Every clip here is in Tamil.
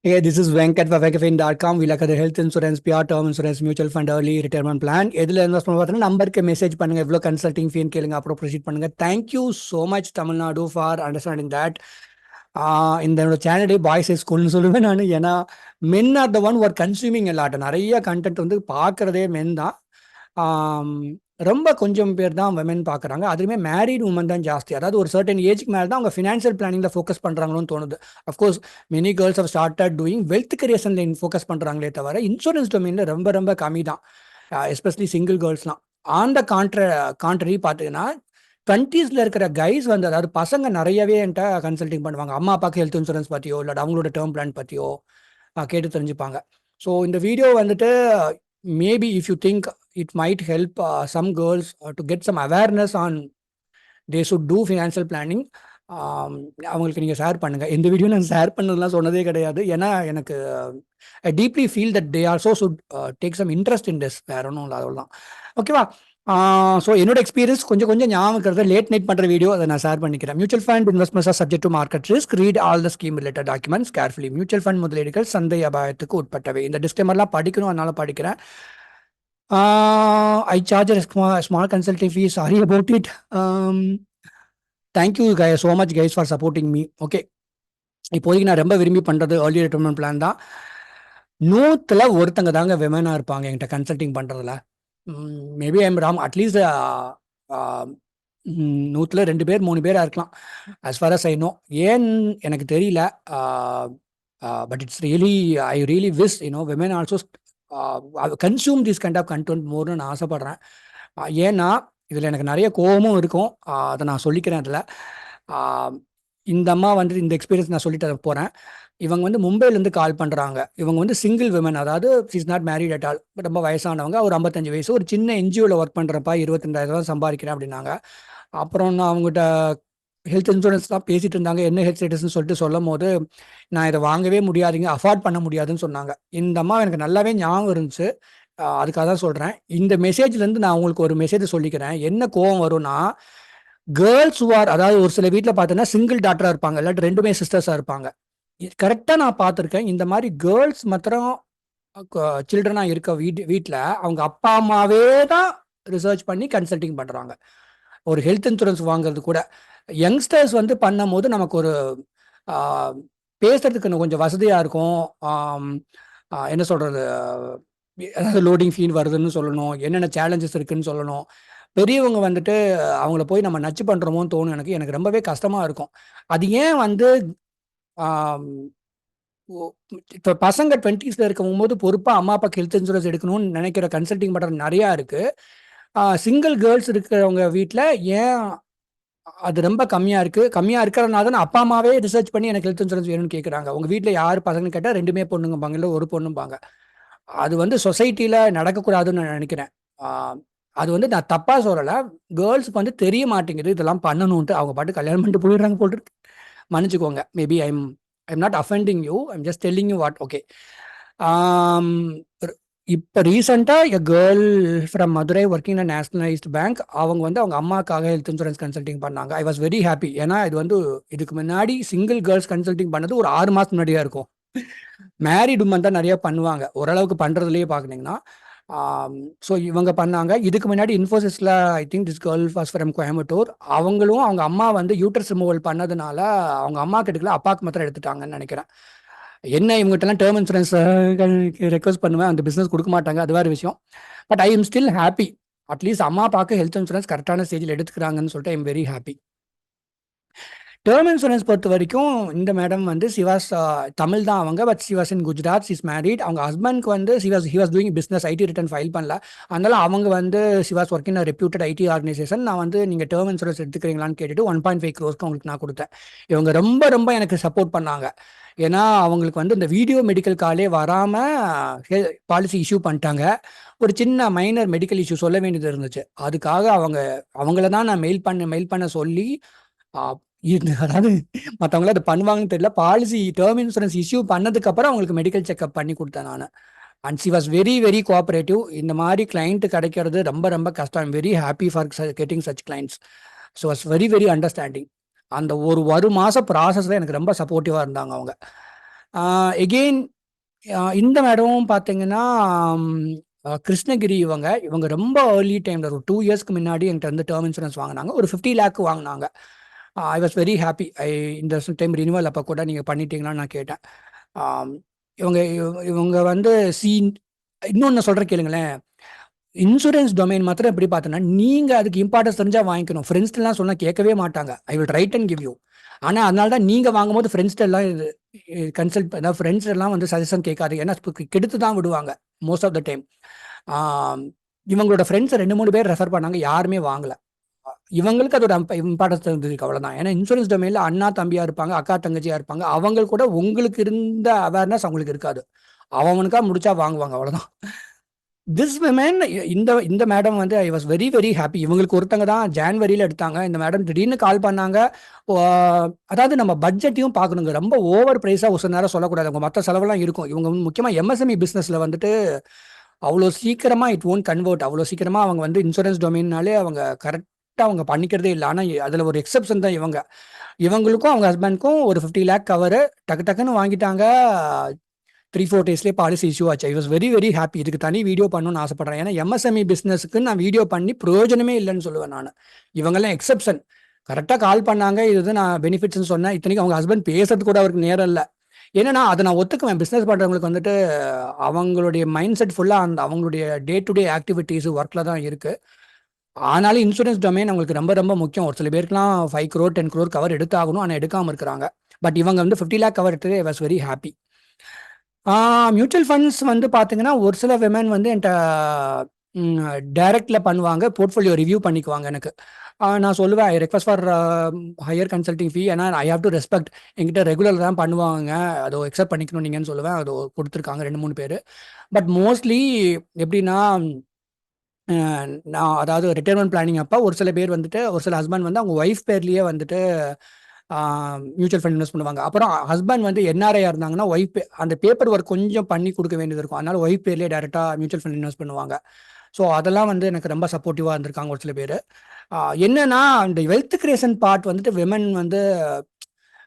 Hey, this is Venkat for Venkafin.com. We look at the health insurance, PR term insurance, mutual fund, early retirement plan. எதில் இன்வெஸ்ட் பண்ண பார்த்தீங்கன்னா நம்பருக்கு மெசேஜ் பண்ணுங்க, எவ்வளோ கன்சல்டிங் ஃபீன்னு கேளுங்க, அப்புறம் ப்ரொசீட் பண்ணுங்க. Thank you so much Tamil Nadu for understanding that. இந்த சேனலே பாய்ஸ் ஸ்கூல்னு சொல்லுவேன் நான். ஏன்னா மென் ஆர் த ஒன் ஒரு கன்சியூமிங் எல்லாட்ட நிறைய கண்டென்ட் வந்து பார்க்குறதே மென் தான். ரொம்ப கொஞ்சம் பேர் தான் விமன் பார்க்குறாங்க. அதுவுமே மேரீட் உமன் தான் ஜாஸ்தி. அதாவது ஒரு சர்டன் ஏஜுக்கு மேலே தான் அவங்க ஃபினான்ஷியல் பிளானிங்கில் ஃபோக்கஸ் பண்ணுறாங்களோன்னு தோணுது. Of course many girls have started doing wealth கிரியேஷனில் ஃபோக்கஸ் பண்ணுறாங்களே தவிர இன்சூரன்ஸ் டொமைனில் ரொம்ப ரொம்ப கம்மி தான், எஸ்பெஷலி சிங்கிள் கேர்ள்ஸ்லாம். ஆன் த கான்ட்ரரி பார்த்தீங்கன்னா 20s இருக்கிற கைஸ் வந்து, அதாவது பசங்க நிறையவே என்கிட்ட கன்சல்டிங் பண்ணுவாங்க. அம்மா அப்பாவுக்கு ஹெல்த் இன்சூரன்ஸ் பற்றியோ இல்லை அவங்களோட டேர்ம் பிளான் பற்றியோ கேட்டு தெரிஞ்சுப்பாங்க. ஸோ இந்த வீடியோ வந்துட்டு maybe if you think it might help some girls to get some awareness on they should do financial planning. அவங்களுக்கு நீங்கள் ஷேர் பண்ணுங்கள். இந்த வீடியோ நான் ஷேர் பண்ணதெல்லாம் சொன்னதே கிடையாது. ஏன்னா எனக்கு I deeply feel that they also should take some interest in this. வேற ஒன்றும் இல்லை, அவ்வளோதான். ஓகேவா? ஸோ என்னோட எக்ஸ்பீரியன்ஸ் கொஞ்சம் ஞாபகம் இருக்கிறது. லேட் நைட் பண்ணுற வீடியோ அதை நான் ஷேர் பண்ணிக்கிறேன். Mutual fund investments R subject to market risk. Read all the scheme related documents carefully. Mutual fund முதலீடுகள் சந்தை அபாயத்துக்கு உட்பட்டவை. இந்த டிஸ்க்ளைமர்லாம் படிக்கணும், அதனால படிக்கிறேன். I charge a small consulting fee. Sorry about it. Thank you guys so much guys for supporting me. Okay. இப்போதைக்கு நான் ரொம்ப விரும்பி பண்ணுறது ஏர்லி ரிட்டைர்மெண்ட் பிளான் தான். 100ல் ஒருத்தங்க தாங்க விமனாக இருப்பாங்க என்கிட்ட கன்சல்டிங் பண்ணுறதுல. Maybe I'm wrong. அட்லீஸ்ட் 100ல் 2 பேர் 3 பேராக இருக்கலாம், as far as I know. ஏன் எனக்கு தெரியல. But it's really I really wish women also consume this kind of content மோர்னு நான் ஆசைப்பட்றேன். ஏன்னா இதில் எனக்கு நிறைய கோபமும் இருக்கும், அதை நான் சொல்லிக்கிறேன். அதில் இந்த அம்மா வந்து இந்த எக்ஸ்பீரியன்ஸ் நான் சொல்லிட்டு போகிறேன். இவங்க வந்து மும்பைலேருந்து கால் பண்ணுறாங்க. இவங்க வந்து சிங்கிள் விமன், அதாவது is not married at all. ரொம்ப வயசானவங்க, ஒரு 55 வயசு, ஒரு சின்ன என்ஜிஓவில் ஒர்க் பண்ணுறப்பா 22,000 சம்பாதிக்கிறேன் அப்படின்னாங்க. அப்புறம் நான் அவங்ககிட்ட ஹெல்த் இன்சூரன்ஸ்லாம் பேசிகிட்டு இருந்தாங்க. என்ன ஹெல்த் ஸ்டேட்டஸ்ன்னு சொல்லிட்டு சொல்லும் போது, நான் இதை வாங்கவே முடியாதுங்க, அஃபோர்ட் பண்ண முடியாதுன்னு சொன்னாங்க. இந்த அம்மா எனக்கு நல்லாவே ஞாபகம் இருந்துச்சு, அதுக்காக தான் சொல்கிறேன். இந்த மெசேஜ்லேருந்து நான் உங்களுக்கு ஒரு மெசேஜ் சொல்லிக்கிறேன். என்ன கோவம் வரும்னா, கேர்ள்ஸ் அதாவது ஒரு சில வீட்டில் பார்த்தீங்கன்னா சிங்கிள் டாக்டராக இருப்பாங்க, இல்லாட்டி 2மே சிஸ்டர்ஸாக இருப்பாங்க. கரெக்டாக நான் பார்த்துருக்கேன். இந்த மாதிரி கேர்ள்ஸ் மாத்திரம் சில்ட்ரனாக இருக்க வீட்டில் அவங்க அப்பா அம்மாவே தான் ரிசர்ச் பண்ணி கன்சல்டிங் பண்ணுறாங்க. ஒரு ஹெல்த் இன்சூரன்ஸ் வாங்குறது கூட யங்ஸ்டர்ஸ் வந்து பண்ணும் போது நமக்கு ஒரு பேசுறதுக்கு கொஞ்சம் வசதியாக இருக்கும். என்ன சொல்கிறது, ஏதாவது லோடிங் ஃபீல் வருதுன்னு சொல்லணும், என்னென்ன சேலஞ்சஸ் இருக்குன்னு சொல்லணும். பெரியவங்க வந்துட்டு அவங்கள போய் நம்ம நச்சு பண்ணுறோமோன்னு தோணும். எனக்கு ரொம்பவே கஷ்டமாக இருக்கும். அது ஏன் வந்து இப்போ பசங்க 20ஸ்ல இருக்கும்போது பொறுப்பாக அம்மா அப்பாக்கு ஹெல்த் இன்சூரன்ஸ் எடுக்கணும்னு நினைக்கிற கன்சல்டிங் பண்ணுறது நிறையா இருக்குது. சிங்கிள் கேர்ள்ஸ் இருக்கிறவங்க வீட்டில் ஏன் அது ரொம்ப கம்மியாக இருக்கிறதுனால தான் அப்பா அம்மாவே ரிசர்ச் பண்ணி எனக்கு ஹெல்த் இன்சூரன்ஸ் வேணும்னு கேட்குறாங்க. உங்கள் வீட்டில் யார் பசங்கன்னு கேட்டால் 2மே பொண்ணுங்கப்பாங்க, இல்லை ஒரு பொண்ணும்பாங்க. அது வந்து சொசைட்டியில் நடக்கக்கூடாதுன்னு நான் நினைக்கிறேன். அது வந்து நான் தப்பாக சொல்லலை, கேர்ள்ஸுக்கு வந்து தெரிய மாட்டேங்குது இதெல்லாம் பண்ணணுன்ட்டு. அவங்க பாட்டு கல்யாணம் பண்ணிட்டு போயிடுறாங்க போட்டு. மன்னிச்சுக்கோங்க, maybe I'm not offending you, I'm just telling you what. Okay. இப்போ ரீசெண்டாக எ girl from Madurai working in nationalised bank, அவங்க வந்து அவங்க அம்மாக்காக ஹெல்த் இன்சூரன்ஸ் கன்சல்டிங் பண்ணாங்க. I was very happy. ஏன்னா இது வந்து இதுக்கு முன்னாடி சிங்கிள் கேர்ள்ஸ் கன்சல்டிங் பண்ணது ஒரு 6 மாதம் முன்னாடியாக இருக்கும். மேரிட் உமன் தான் நிறையா பண்ணுவாங்க, ஓரளவுக்கு பண்ணுறதுலேயே பார்க்குறீங்கன்னா. ஸோ இவங்க பண்ணாங்க. இதுக்கு முன்னாடி இன்ஃபோசிஸில் I think this girl was from Coimbatore. அவங்களும் அவங்க அம்மா வந்து யூட்ரஸ் ரிமூவல் பண்ணதுனால அவங்க அம்மா கிட்டக்கல அப்பாவுக்கு மாத்திரம் எடுத்துட்டாங்கன்னு நினைக்கிறேன். என்ன இவங்ககிட்டலாம் டேர்ம் இன்சூரன்ஸ் ரெக்வஸ்ட் பண்ணுவேன், அந்த பிஸ்னஸ் கொடுக்க மாட்டாங்க, அது வேறு விஷயம். But I am still happy. At least அம்மா அப்பாவுக்கு ஹெல்த் இன்சூரன்ஸ் கரெக்டான ஸ்டேஜில் எடுத்துக்கிறாங்கன்னு சொல்லிட்டு I am very happy. Term insurance பொறுத்த வரைக்கும் இந்த மேடம் வந்து சிவாஸ் தமிழ் தான் அவங்க, but Siva's in Gujarat, is married. அவங்க ஹஸ்பண்ட்க்கு வந்து he was doing business, ID return file பண்ணல. அதனால அவங்க வந்து Siva's work in reputed ID organisation. நான் வந்து நீங்கள் டேர்ம் இன்சூரன்ஸ் எடுத்துக்கிறீங்களான்னு கேட்டுட்டு 1.5 crores உங்களுக்கு நான் கொடுத்தேன். இவங்க ரொம்ப ரொம்ப எனக்கு சப்போர்ட் பண்ணாங்க. ஏன்னா அவங்களுக்கு வந்து இந்த வீடியோ மெடிக்கல் காலே வராமல் பாலிசி இஷ்யூ பண்ணிட்டாங்க. ஒரு சின்ன மைனர் மெடிக்கல் இஷ்யூ சொல்ல வேண்டியது இருந்துச்சு. அதுக்காக அவங்கள தான் நான் மெயில் பண்ண சொல்லி, அதாவது மற்றவங்கள அதை பண்ணுவாங்கன்னு தெரியல, பாலிசி டேர்ம் இன்சூரன்ஸ் இஷ்யூ பண்ணதுக்கப்புறம் அவங்களுக்கு மெடிக்கல் செக்அப் பண்ணி கொடுத்தேன் நான். And she was very very cooperative. இந்த மாதிரி கிளைண்ட் கிடைக்கிறது ரொம்ப ரொம்ப கஷ்டம். I'm very happy for getting such clients. So was very very understanding. அந்த ஒரு மாதம் ப்ராசஸில் எனக்கு ரொம்ப சப்போர்ட்டிவாக இருந்தாங்க அவங்க. எகெயின் இந்த மேடமும் பார்த்தீங்கன்னா, கிருஷ்ணகிரி இவங்க ரொம்ப ஏர்லி டைம்ல ஒரு 2 இயர்ஸ்க்கு முன்னாடி என்கிட்ட வந்து டெர்ம் இன்சூரன்ஸ் வாங்குனாங்க. ஒரு 50 லேக் வாங்குனாங்க. I was very happy. இந்த டைம் ரினிவல் அப்போ கூட நீங்க பண்ணிட்டீங்களான்னு நான் கேட்டேன். ஆம், இவங்க இவங்க வந்து இன்னொன்னு சொல்றேன் கேளுங்களேன். இன்சூரன்ஸ் டொமைன் மாத்திரம் எப்படி பார்த்தோன்னா, நீங்க அதுக்கு இம்பார்ட்டன்ஸ் தெரிஞ்சா வாங்கிக்கணும். ஃப்ரெண்ட்ஸ்லாம் சொன்னா கேட்கவே மாட்டாங்க. I will write and give you. ஆனா அதனால தான் நீங்க வாங்கும்போது ஃப்ரெண்ட்ஸ்ட்ட எல்லாம் கன்சல்ட் அதாவது ஃப்ரெண்ட்ஸ் எல்லாம் வந்து சஜஷன் கேட்காது. ஏன்னா கெடுத்து தான் விடுவாங்க மோஸ்ட் ஆஃப் த டைம். இவங்களோட ஃப்ரெண்ட்ஸ் 2, 3 பேர் ரெஃபர் பண்ணாங்க. யாருமே வாங்கல. இவங்களுக்கு அதோட இம்பார்ட்டன்ஸ் இருந்ததுக்கு அவ்வளவுதான். ஏன்னா இன்சூரன்ஸ் டொமைன்ல அண்ணா தம்பியா இருப்பாங்க, அக்கா தங்கச்சியா இருப்பாங்க. அவங்க கூட உங்களுக்கு இருந்த அவேர்னஸ் அவங்களுக்கு இருக்காது. அவனுக்கா முடிச்சா வாங்குவாங்க அவ்வளவுதான். திஸ் விமன் இந்த இந்த மேடம் வந்து I was very very happy. இவங்களுக்கு ஒருத்தங்க தான் ஜான்வரியில எடுத்தாங்க. இந்த மேடம் திடீர்னு கால் பண்ணாங்க. ஓ, அதாவது நம்ம பட்ஜெட்டையும் பார்க்கணுங்க. ரொம்ப ஓவர் பிரைஸா ஒரு சில நேரம் சொல்லக்கூடாது. அவங்க மற்ற செலவெல்லாம் இருக்கும். இவங்க முக்கியமா எம்எஸ்எம்இ பிசினஸ்ல வந்துட்டு அவ்வளோ சீக்கிரமா இட் ஓன்ட் கன்வெர்ட். அவ்வளோ சீக்கிரமா அவங்க வந்து இன்சூரன்ஸ் டொமைன்னாலே அவங்க கரெக்டாக அவங்க பண்ணிக்கிறதே இல்லை. ஆனால் அதில் ஒரு எக்ஸப்ஷன் தான் இவங்க. இவங்களுக்கும் அவங்க ஹஸ்பண்ட்க்கும் ஒரு 50 லேக் கவர் டக்கு டக்குன்னு வாங்கிட்டாங்க. 3-4 டேஸ்லேயே பாலிசி இஷ்யூ ஆச்சு. I was very very happy. இதுக்கு தனி வீடியோ பண்ணணும்னு ஆசைப்படுறேன். ஏன்னா எம்எஸ்எம்இ பிசினஸ்க்கு நான் வீடியோ பண்ணி பிரயோஜனமே இல்லைன்னு சொல்லுவேன் நான். இவங்கெல்லாம் எக்ஸப்ஷன். கரெக்டாக கால் பண்ணாங்க. இது நான் பெனிஃபிட்ஸ்னு சொன்னேன். இத்தனைக்கு அவங்க ஹஸ்பண்ட் பேசுறது கூட அவருக்கு நேரம் இல்லை. ஏன்னா அதை நான் ஒத்துக்குவேன். பிஸ்னஸ் பண்ணுறவங்களுக்கு வந்துட்டு அவங்களுடைய மைண்ட் செட் ஃபுல்லாக அந்த அவங்களுடைய டே டு டே ஆக்டிவிட்டீஸ் ஒர்க்கில் தான் இருக்குது. ஆனாலும் இன்சூரன்ஸ் டொமைன் அவங்களுக்கு ரொம்ப ரொம்ப முக்கியம். ஒரு சில பேருக்குலாம் 5 crore 10 crore கவர் எடுத்தாகணும். ஆனால் எடுக்காமல் இருக்கிறாங்க. பட் இவங்க வந்து 50 லேக் கவர் எடுத்தது I was very happy. Mutual funds வந்து பார்த்தீங்கன்னா, ஒரு சில விமன் வந்து என்கிட்ட டைரக்ட்ல பண்ணுவாங்க. போர்ட்ஃபோலியோ ரிவ்யூ பண்ணிக்குவாங்க எனக்கு. நான் சொல்லுவேன், I request for higher consulting fee. ஏன்னா ஐ ஹேவ் டு ரெஸ்பெக்ட். என்கிட்ட ரெகுலர் தான் பண்ணுவாங்க. அதை அக்செப்ட் பண்ணிக்கணும் நீங்கன்னு சொல்லுவேன். அது கொடுத்துருக்காங்க 2-3 பேர். பட் மோஸ்ட்லி எப்படின்னா, நான் அதாவது ரிட்டையர்மெண்ட் பிளானிங் அப்போ ஒரு சில பேர் வந்துட்டு ஒரு சில ஹஸ்பண்ட் வந்து அவங்க ஒய்ஃப் பேர்லேயே வந்துட்டு மியூச்சுவல் ஃபண்ட் இன்வெஸ்ட் பண்ணுவாங்க. அப்புறம் ஹஸ்பண்ட் வந்து என்ஆர்ஐ இருந்தாங்கன்னா ஒய்ஃப் அந்த பேப்பர் ஒர்க் கொஞ்சம் பண்ணி கொடுக்க வேண்டியது இருக்கும். அதனால ஒய்ஃப் பேர்லேயே டேரெக்டாக மியூச்சுவல் ஃபண்ட் இன்வெஸ்ட் பண்ணுவாங்க. ஸோ அதெல்லாம் வந்து எனக்கு ரொம்ப சப்போர்ட்டிவாக இருந்திருக்காங்க ஒரு சில பேர். என்னன்னா அந்த வெல்த் கிரியேஷன் பார்ட் வந்துட்டு விமன் வந்து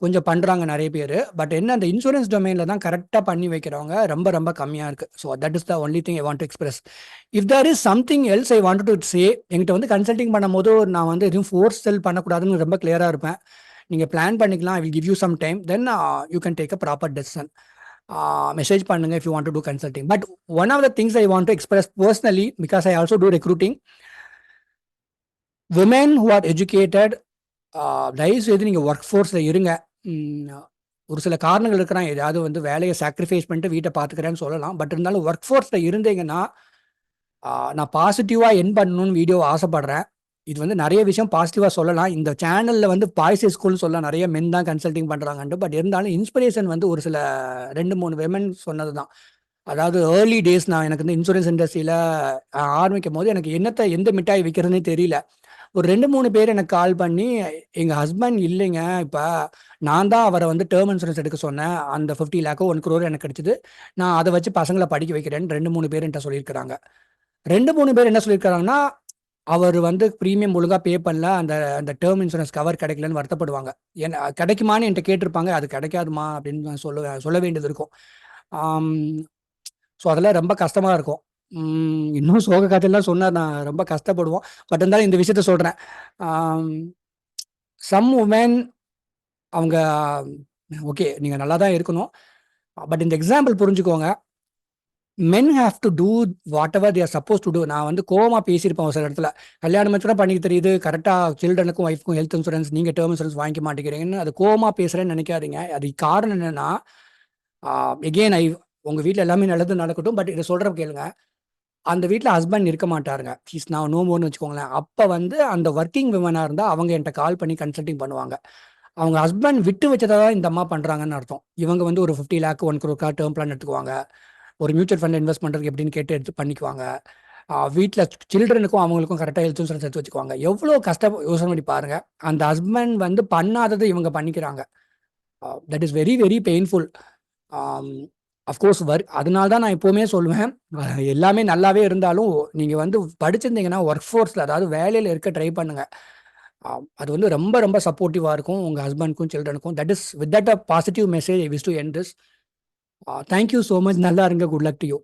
கொஞ்சம் பண்ணுறாங்க நிறைய பேர். பட் என்ன அந்த இன்சூரன்ஸ் டொமைனில் தான் கரெக்டாக பண்ணி வைக்கிறவங்க ரொம்ப ரொம்ப கம்மியாக இருக்குது. So that is the only thing I want to express. If there is something else I want to say, என்கிட்ட வந்து கன்சல்டிங் பண்ணும்போது நான் வந்து எதுவும் ஃபோர்ஸ் செல் பண்ணக்கூடாதுன்னு ரொம்ப கிளியராக இருப்பேன். நீங்கள் பிளான் பண்ணிக்கலாம். I will give you some time, then you can take a proper decision. Message பண்ணுங்க if you want to do consulting. But one of the things I want to express personally, because I also do recruiting, women who are educated, தயவு செய்து நீங்கள் ஒர்க் ஃபோர்ஸில் இருங்க. ஒரு சில காரணங்கள் இருக்கிறான். ஏதாவது வந்து வேலையை சாக்ரிஃபைஸ் பண்ணிட்டு வீட்டை பார்த்துக்கிறேன்னு சொல்லலாம். பட் இருந்தாலும் ஒர்க் ஃபோர்ஸில் இருந்தீங்கன்னா, நான் பாசிட்டிவாக என் பண்ணணும்னு வீடியோ ஆசைப்படுறேன். இது வந்து நிறைய விஷயம் பாசிட்டிவாக சொல்லலாம். இந்த சேனலில் வந்து பாய்ஸ் ஸ்கூல்னு சொல்லலாம். நிறைய மென் தான் கன்சல்டிங் பண்ணுறாங்கன்ட்டு. பட் இருந்தாலும் இன்ஸ்பிரேஷன் வந்து ஒரு சில 2-3 விமன் சொன்னது தான். அதாவது ஏர்லி டேஸ் நான் எனக்கு வந்து இன்சூரன்ஸ் இண்டஸ்ட்ரியில் ஆரம்பிக்கும் போது எனக்கு எந்த மிட்டாய் விற்கிறதுனே தெரியல. ஒரு 2-3 பேர் எனக்கு கால் பண்ணி, எங்கள் ஹஸ்பண்ட் இல்லைங்க, இப்போ நான் தான் அவரை வந்து டேர்ம் இன்சூரன்ஸ் எடுக்க சொன்னேன். அந்த 50 லேக்கோ 1 crore எனக்கு கிடைச்சிது. நான் அதை வச்சு பசங்களை படிக்க வைக்கிறேன்னு 2-3 பேர் என்கிட்ட சொல்லியிருக்கிறாங்க. 2-3 பேர் என்ன சொல்லியிருக்காங்கன்னா, அவர் வந்து ப்ரீமியம் ஒழுங்காக பே பண்ணல, அந்த அந்த டேர்ம் இன்சூரன்ஸ் கவர் கிடைக்கலன்னு வருத்தப்படுவாங்க. என்ன கிடைக்குமான்னு என்கிட்ட கேட்டிருப்பாங்க. அது கிடைக்காதுமா அப்படின்னு நான் சொல்ல வேண்டியது இருக்கும். ஸோ அதெல்லாம் ரொம்ப கஷ்டமாக இருக்கும். இன்னும் சோக கதையெல்லாம் சொன்னால் நான் ரொம்ப கஷ்டப்படுவோம். பட் இருந்தாலும் இந்த விஷயத்த சொல்கிறேன். சம் உமன் அவங்க ஓகே நீங்கள் நல்லா தான் இருக்கணும். பட் இந்த எக்ஸாம்பிள் புரிஞ்சுக்கோங்க. Men have to do whatever they are suppose to do. நான் வந்து கோவமாக பேசியிருப்பேன் ஒரு சில இடத்துல. கல்யாணம் மட்டும் பண்ணிக்க தெரியுது, கரெக்டாக சில்ட்ரனுக்கும் ஒய்ஃப்க்கும் ஹெல்த் இன்சூரன்ஸ், நீங்கள் டேர்ம் இன்சூரன்ஸ் வாங்கிக்க மாட்டேங்கிறீங்கன்னு அது கோவமாக பேசுகிறேன்னு நினைக்காதீங்க. அது காரணம் என்னென்னா, எகெயின் உங்கள் வீட்டில் எல்லாமே நல்லது நடக்கட்டும். பட் இதை சொல்கிற கேளுங்க. அந்த வீட்டில் ஹஸ்பண்ட் இருக்க மாட்டாருங்க. ஹீஸ் நான் நோ மோர்னு வச்சுக்கோங்களேன். அப்போ வந்து அந்த ஒர்க்கிங் விமனாக இருந்தால் அவங்க என்கிட்ட கால் பண்ணி கன்சல்டிங் பண்ணுவாங்க. அவங்க ஹஸ்பண்ட் விட்டு வச்சதை தான் இந்த அம்மா பண்ணுறாங்கன்னு அர்த்தம். இவங்க வந்து ஒரு 50 லேக் 1 crore டேர்ம் பிளான் எடுத்துக்குவாங்க. ஒரு மியூச்சுவல் ஃபண்ட் இன்வெஸ்ட் பண்ணுறதுக்கு எப்படின்னு கேட்டு எடுத்து பண்ணிக்குவாங்க. வீட்டில் சில்ட்ரனுக்கும் அவங்களுக்கும் கரெக்டாக ஹெல்த் இன்சூரன்ஸ் எடுத்து வச்சுக்குவாங்க. எவ்வளோ கஷ்டம் யோசனை பண்ணி பாருங்கள். அந்த ஹஸ்பண்ட் வந்து பண்ணாததை இவங்க பண்ணிக்கிறாங்க. That is very very painful. Of course அதனால தான் நான் எப்போவுமே சொல்லுவேன், எல்லாமே நல்லாவே இருந்தாலும் நீங்கள் வந்து படிச்சிருந்தீங்கன்னா ஒர்க் ஃபோர்ஸில், அதாவது வேலையில் இருக்க ட்ரை பண்ணுங்க. அது வந்து ரொம்ப ரொம்ப சப்போர்ட்டிவாக இருக்கும் உங்கள் ஹஸ்பண்ட்க்கும் சில்ட்ரனுக்கும். That is with that a positive message I wish to end this. Thank you so much. நல்லா இருங்க. Good luck to you.